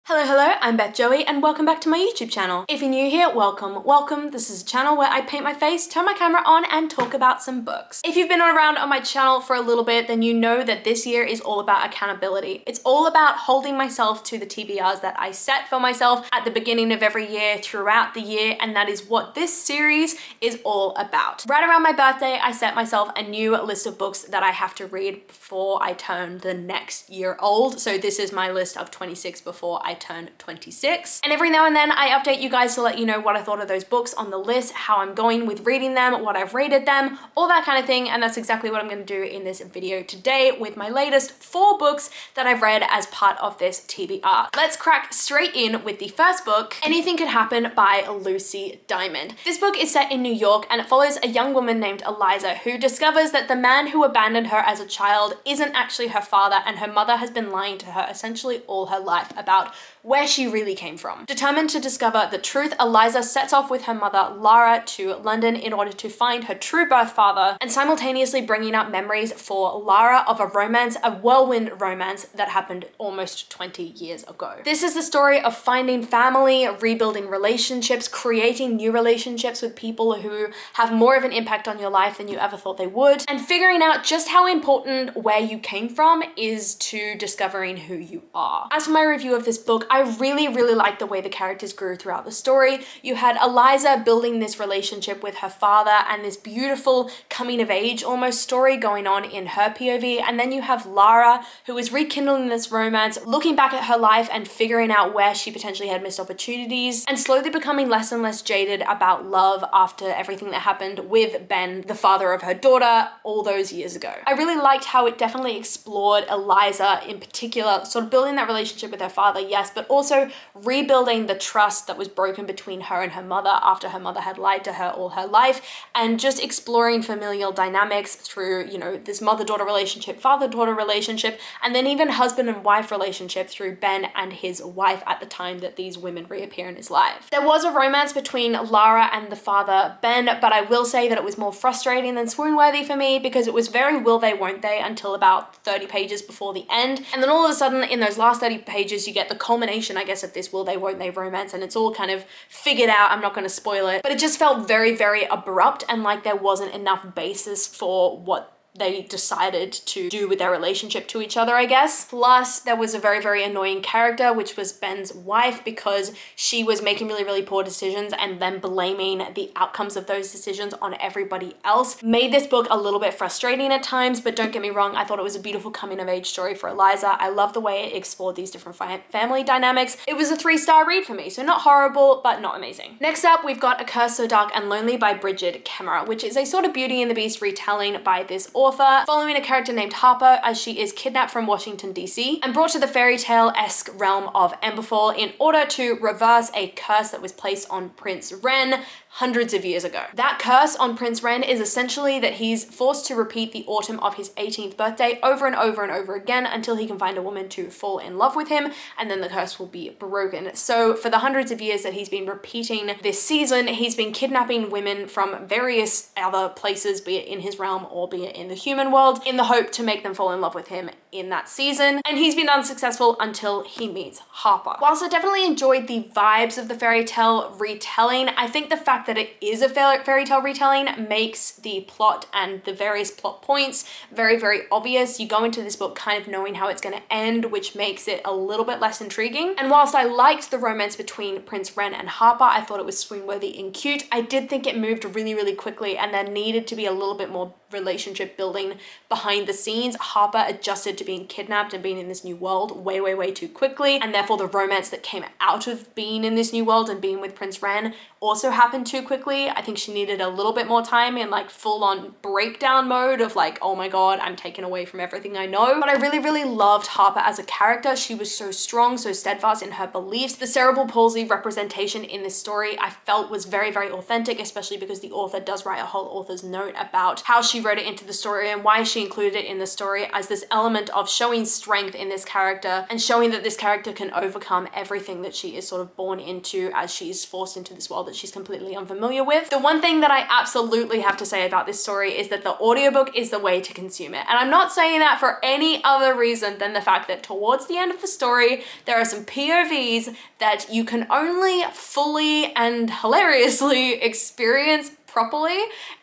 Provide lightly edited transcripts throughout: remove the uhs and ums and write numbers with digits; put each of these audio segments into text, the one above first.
Hello, I'm Beth Joey and welcome back to my YouTube channel. If you're new here, welcome. This is a channel where I paint my face, turn my camera on and talk about some books. If you've been around on my channel for a little bit, then you know that this year is all about accountability. It's all about holding myself to the TBRs that I set for myself at the beginning of every year, throughout the year, and that is what this series is all about. Right around my birthday, I set myself a new list of books that I have to read before I turn the next year old. So this is my list of 26 before I turn 26. And every now and then I update you guys to let you know what I thought of those books on the list, how I'm going with reading them, what I've rated them, all that kind of thing. And that's exactly what I'm going to do in this video today with my latest 4 books that I've read as part of this TBR. Let's crack straight in with the first book, Anything Could Happen by Lucy Diamond. This book is set in New York and it follows a young woman named Eliza who discovers that the man who abandoned her as a child isn't actually her father, and her mother has been lying to her essentially all her life about where she really came from. Determined to discover the truth, Eliza sets off with her mother, Lara, to London in order to find her true birth father, and simultaneously bringing up memories for Lara of a romance, a whirlwind romance that happened almost 20 years ago. This is the story of finding family, rebuilding relationships, creating new relationships with people who have more of an impact on your life than you ever thought they would, and figuring out just how important where you came from is to discovering who you are. As for my review of this book, I really liked the way the characters grew throughout the story. You had Eliza building this relationship with her father and this beautiful coming of age almost story going on in her POV, and then you have Lara who is rekindling this romance, looking back at her life and figuring out where she potentially had missed opportunities, and slowly becoming less and less jaded about love after everything that happened with Ben, the father of her daughter, all those years ago. I really liked how it definitely explored Eliza in particular, sort of building that relationship with her father, yes, but also rebuilding the trust that was broken between her and her mother after her mother had lied to her all her life, and just exploring familial dynamics through, you know, this mother-daughter relationship, father-daughter relationship, and then even husband and wife relationship through Ben and his wife at the time that these women reappear in his life. There was a romance between Lara and the father, Ben, but I will say that it was more frustrating than swoon-worthy for me because it was very will they, won't they until about 30 pages before the end. And then all of a sudden in those last 30 pages, you get the culmination, I guess, of this will they, won't they romance, and it's all kind of figured out. I'm not going to spoil it, but it just felt very abrupt and like there wasn't enough basis for what they decided to do with their relationship to each other, I guess. Plus, there was a very annoying character, which was Ben's wife, because she was making really poor decisions and then blaming the outcomes of those decisions on everybody else. Made this book a little bit frustrating at times, but don't get me wrong, I thought it was a beautiful coming of age story for Eliza. I love the way it explored these different family dynamics. It was a 3-star read for me, so not horrible, but not amazing. Next up, we've got A Curse So Dark and Lonely by Brigid Kemmerer, which is a sort of Beauty and the Beast retelling by this author, following a character named Harper as she is kidnapped from Washington, DC, and brought to the fairy tale-esque realm of Emberfall in order to reverse a curse that was placed on Prince Ren hundreds of years ago. That curse on Prince Ren is essentially that he's forced to repeat the autumn of his 18th birthday over and over again until he can find a woman to fall in love with him, and then the curse will be broken. So for the hundreds of years that he's been repeating this season, he's been kidnapping women from various other places, be it in his realm or be it in the human world, in the hope to make them fall in love with him in that season, and he's been unsuccessful until he meets Harper. Whilst I definitely enjoyed the vibes of the fairy tale retelling, I think the fact that it is a fairy tale retelling makes the plot and the various plot points very obvious. You go into this book kind of knowing how it's going to end, which makes it a little bit less intriguing. And whilst I liked the romance between Prince Ren and Harper, I thought it was swoon-worthy and cute, I did think it moved really quickly and there needed to be a little bit more relationship building behind the scenes. Harper adjusted to being kidnapped and being in this new world way too quickly, and therefore the romance that came out of being in this new world and being with Prince Ren also happened too quickly. I think she needed a little bit more time in like full-on breakdown mode of like, oh my god, I'm taken away from everything I know. But I really loved Harper as a character. She was so strong, so steadfast in her beliefs. The cerebral palsy representation in this story I felt was very authentic, especially because the author does write a whole author's note about how she wrote it into the story and why she included it in the story as this element of showing strength in this character and showing that this character can overcome everything that she is sort of born into as she's forced into this world that she's completely unfamiliar with. The one thing that I absolutely have to say about this story is that the audiobook is the way to consume it. And I'm not saying that for any other reason than the fact that towards the end of the story, there are some POVs that you can only fully and hilariously experience properly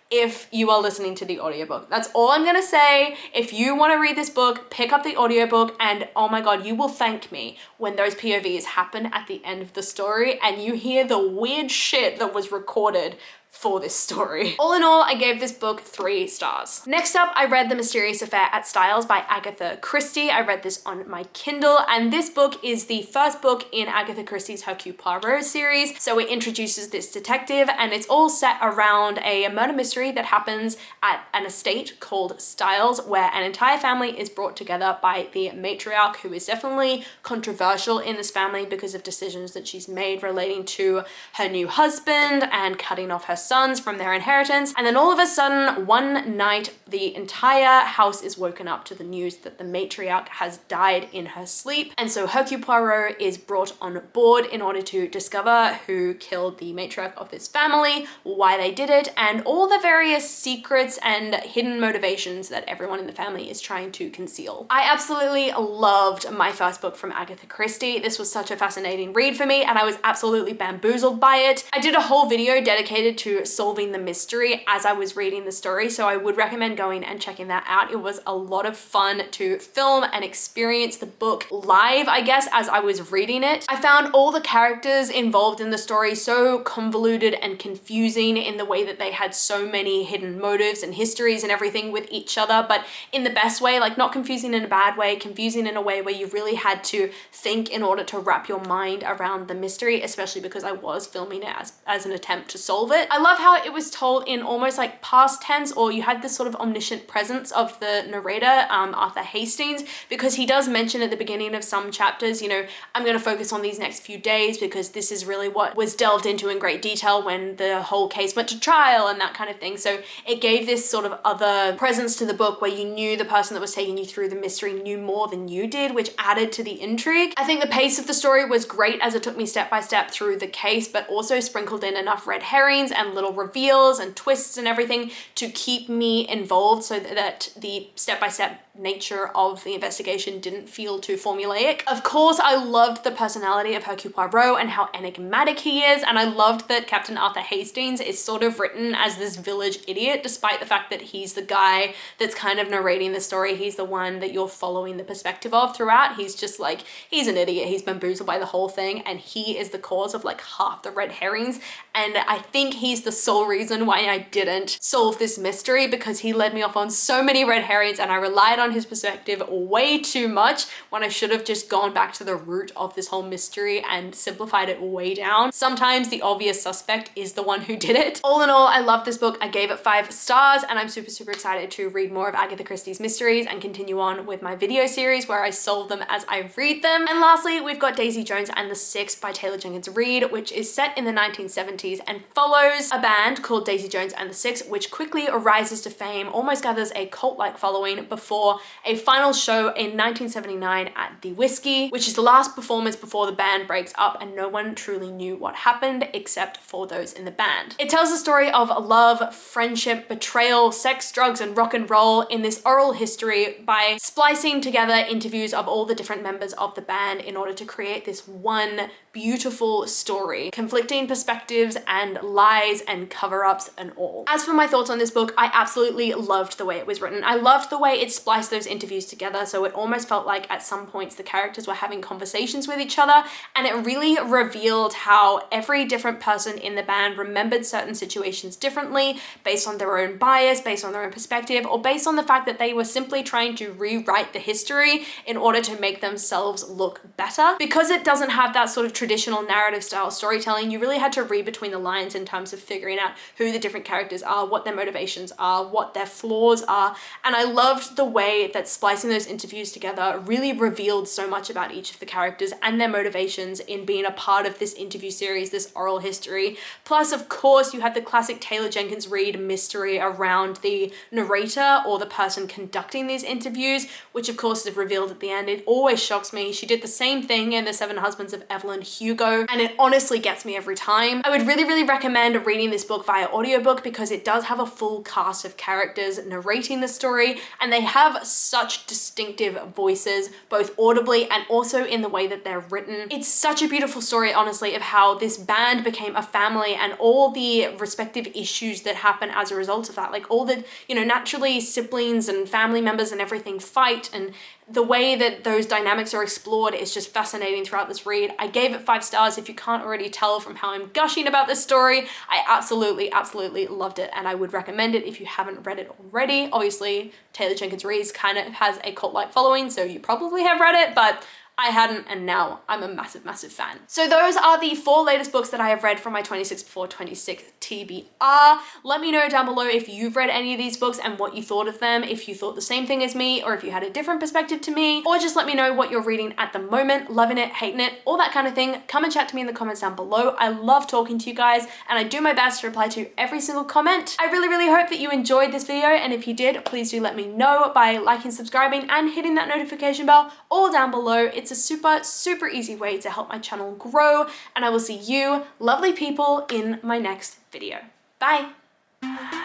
if you are listening to the audiobook. That's all I'm gonna say. If you want to read this book, pick up the audiobook, and oh my god, you will thank me when those POVs happen at the end of the story and you hear the weird shit that was recorded for this story. All in all, I gave this book 3 stars. Next up, I read The Mysterious Affair at Styles by Agatha Christie. I read this on my Kindle, and this book is the first book in Agatha Christie's Hercule Poirot series. So it introduces this detective, and it's all set around a murder mystery that happens at an estate called Styles, where an entire family is brought together by the matriarch, who is definitely controversial in this family because of decisions that she's made relating to her new husband and cutting off her sons from their inheritance. And then all of a sudden, one night, the entire house is woken up to the news that the matriarch has died in her sleep. And so Hercule Poirot is brought on board in order to discover who killed the matriarch of this family, why they did it, and all the various secrets and hidden motivations that everyone in the family is trying to conceal. I absolutely loved my first book from Agatha Christie. This was such a fascinating read for me, and I was absolutely bamboozled by it. I did a whole video dedicated to solving the mystery as I was reading the story, so I would recommend going and checking that out. It was a lot of fun to film and experience the book live, I guess, as I was reading it. I found all the characters involved in the story so convoluted and confusing in the way that they had so many hidden motives and histories and everything with each other, but in the best way, like not confusing in a bad way, confusing in a way where you really had to think in order to wrap your mind around the mystery, especially because I was filming it as an attempt to solve it. I love how it was told in almost like past tense, or you had this sort of omniscient presence of the narrator, Arthur Hastings, because he does mention at the beginning of some chapters, you know, I'm going to focus on these next few days because this is really what was delved into in great detail when the whole case went to trial and that kind of thing. So it gave this sort of other presence to the book where you knew the person that was taking you through the mystery knew more than you did, which added to the intrigue. I think the pace of the story was great as it took me step by step through the case, but also sprinkled in enough red herrings and little reveals and twists and everything to keep me involved so that the step-by-step nature of the investigation didn't feel too formulaic. Of course, I loved the personality of Hercule Poirot and how enigmatic he is, and I loved that Captain Arthur Hastings is sort of written as this village idiot, despite the fact that he's the guy that's kind of narrating the story. He's the one that you're following the perspective of throughout. He's just like, he's an idiot. He's bamboozled by the whole thing, and he is the cause of like half the red herrings, and I think he's the sole reason why I didn't solve this mystery, because he led me off on so many red herrings and I relied on his perspective way too much when I should have just gone back to the root of this whole mystery and simplified it way down. Sometimes the obvious suspect is the one who did it. All in all, I love this book. I gave it 5 stars, and I'm super excited to read more of Agatha Christie's mysteries and continue on with my video series where I solve them as I read them. And lastly, we've got Daisy Jones and the Six by Taylor Jenkins Reid, which is set in the 1970s and follows a band called Daisy Jones and the Six, which quickly rises to fame, almost gathers a cult-like following before a final show in 1979 at the Whiskey, which is the last performance before the band breaks up and no one truly knew what happened except for those in the band. It tells the story of love, friendship, betrayal, sex, drugs, and rock and roll in this oral history by splicing together interviews of all the different members of the band in order to create this one beautiful story, conflicting perspectives and lies and cover-ups and all. As for my thoughts on this book, I absolutely loved the way it was written. I loved the way it spliced those interviews together, so it almost felt like at some points the characters were having conversations with each other, and it really revealed how every different person in the band remembered certain situations differently based on their own bias, based on their own perspective, or based on the fact that they were simply trying to rewrite the history in order to make themselves look better. Because it doesn't have that sort of traditional narrative style storytelling, you really had to read between the lines in terms of figuring out who the different characters are, what their motivations are, what their flaws are. And I loved the way that splicing those interviews together really revealed so much about each of the characters and their motivations in being a part of this interview series, this oral history. Plus, of course, you have the classic Taylor Jenkins Reid mystery around the narrator or the person conducting these interviews, which of course is revealed at the end. It always shocks me. She did the same thing in The Seven Husbands of Evelyn Hugo, and it honestly gets me every time. I would really, really recommend reading this book via audiobook because it does have a full cast of characters narrating the story, and they have such distinctive voices, both audibly and also in the way that they're written. It's such a beautiful story, honestly, of how this band became a family and all the respective issues that happen as a result of that. Like all the, you know, naturally siblings and family members and everything fight, and the way that those dynamics are explored is just fascinating throughout this read. I gave it 5 stars. If you can't already tell from how I'm gushing about this story, I absolutely, absolutely loved it, and I would recommend it if you haven't read it already. Obviously, Taylor Jenkins Reid kind of has a cult-like following, so you probably have read it, but I hadn't, and now I'm a massive, massive fan. So those are the 4 latest books that I have read from my 26 before 26 TBR. Let me know down below if you've read any of these books and what you thought of them, if you thought the same thing as me, or if you had a different perspective to me, or just let me know what you're reading at the moment, loving it, hating it, all that kind of thing. Come and chat to me in the comments down below. I love talking to you guys, and I do my best to reply to every single comment. I really, really hope that you enjoyed this video, and if you did, please do let me know by liking, subscribing, and hitting that notification bell all down below. It's a super, super easy way to help my channel grow, and I will see you, lovely people, in my next video. Bye.